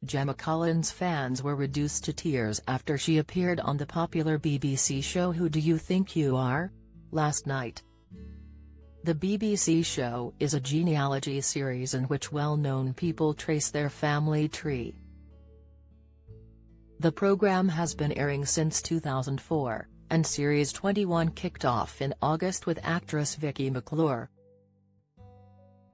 Gemma Collins fans were reduced to tears after she appeared on the popular BBC show Who Do You Think You Are? Last night. The BBC show is a genealogy series in which well-known people trace their family tree. The program has been airing since 2004, and Series 21 kicked off in August with actress Vicky McClure.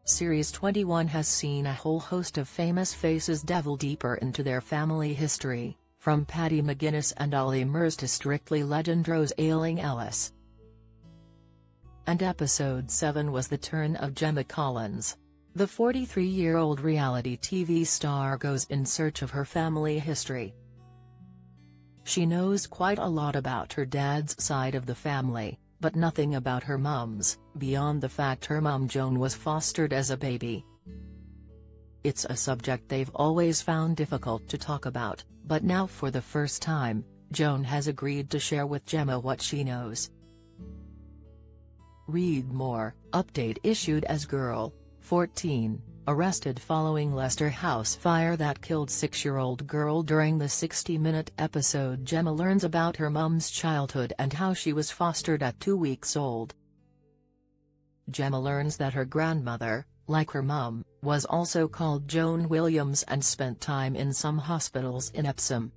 Series 21 has seen a whole host of famous faces delve deeper into their family history, from Paddy McGuinness and Ollie Murs to Strictly legend Rose Ayling-Ellis. And Episode 7 was the turn of Gemma Collins. The 43-year-old reality TV star goes in search of her family history. She knows quite a lot about her dad's side of the family, but nothing about her mum's, beyond the fact her mum Joan was fostered as a baby. It's a subject they've always found difficult to talk about, but now for the first time, Joan has agreed to share with Gemma what she knows. Read more. Update issued as Girl, 14, arrested following Leicester house fire that killed 6-year-old girl. During the 60-minute episode, Gemma learns about her mum's childhood and how she was fostered at 2 weeks old. Gemma learns that her grandmother, like her mum, was also called Joan Williams and spent time in some hospitals in Epsom.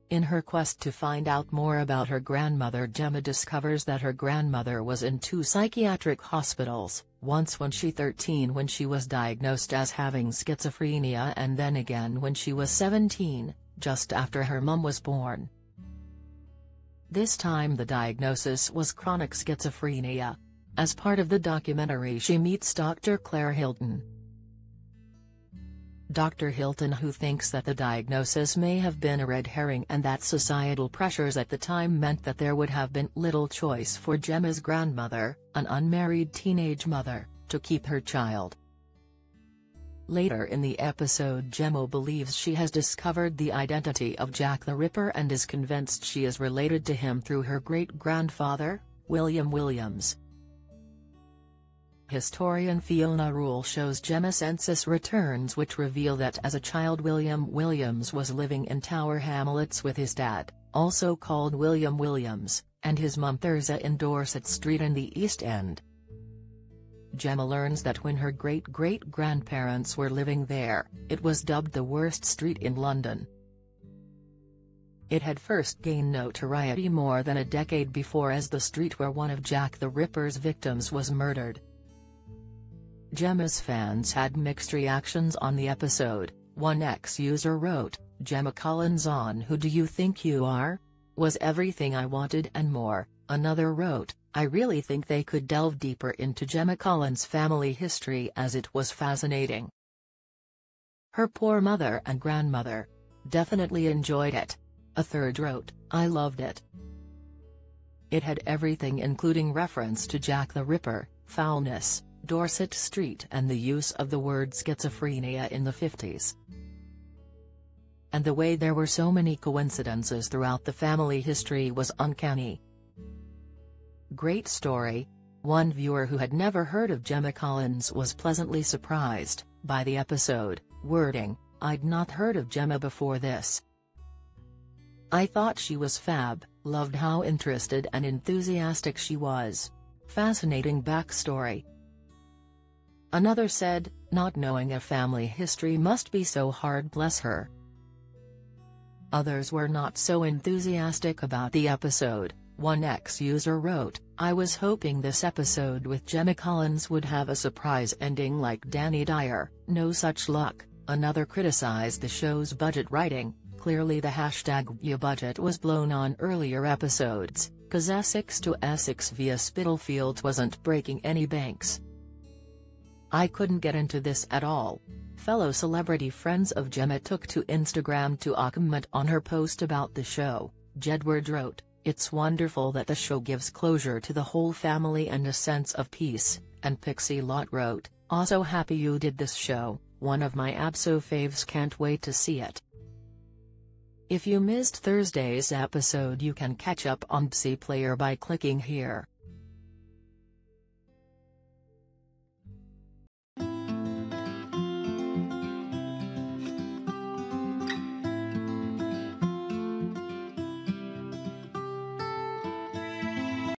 In her quest to find out more about her grandmother, Gemma discovers that her grandmother was in 2 psychiatric hospitals, once when she was 13 when she was diagnosed as having schizophrenia, and then again when she was 17, just after her mum was born. This time the diagnosis was chronic schizophrenia. As part of the documentary, she meets Dr. Claire Hilton. Dr. Hilton, who thinks that the diagnosis may have been a red herring and that societal pressures at the time meant that there would have been little choice for Gemma's grandmother, an unmarried teenage mother, to keep her child. Later in the episode, Gemma believes she has discovered the identity of Jack the Ripper and is convinced she is related to him through her great-grandfather, William Williams. Historian Fiona Rule shows Gemma census returns which reveal that as a child William Williams was living in Tower Hamlets with his dad, also called William Williams, and his mum Thirza in Dorset Street in the East End. Gemma learns that when her great-great-grandparents were living there, it was dubbed the worst street in London. It had first gained notoriety more than a decade before as the street where one of Jack the Ripper's victims was murdered. Gemma's fans had mixed reactions on the episode. One ex-user wrote, "Gemma Collins on Who Do You Think You Are? Was everything I wanted and more." Another wrote, "I really think they could delve deeper into Gemma Collins' family history as it was fascinating. Her poor mother and grandmother. Definitely enjoyed it." A third wrote, "I loved it. It had everything including reference to Jack the Ripper, foulness, Dorset Street and the use of the word schizophrenia in the 50s. And the way there were so many coincidences throughout the family history was uncanny. Great story." One viewer who had never heard of Gemma Collins was pleasantly surprised by the episode, wording, "I'd not heard of Gemma before this. I thought she was fab, loved how interested and enthusiastic she was. Fascinating backstory." Another said, "Not knowing a family history must be so hard, bless her." Others were not so enthusiastic about the episode. One ex-user wrote, "I was hoping this episode with Gemma Collins would have a surprise ending like Danny Dyer, no such luck." Another criticized the show's budget writing. Clearly the #Y budget was blown on earlier episodes, cause Essex to Essex via Spitalfields wasn't breaking any banks. "I couldn't get into this at all." Fellow celebrity friends of Gemma took to Instagram to comment on her post about the show. Jedward wrote, "It's wonderful that the show gives closure to the whole family and a sense of peace," and Pixie Lot wrote, "Also happy you did this show, one of my abso faves, can't wait to see it." If you missed Thursday's episode, you can catch up on BBC Player by clicking here.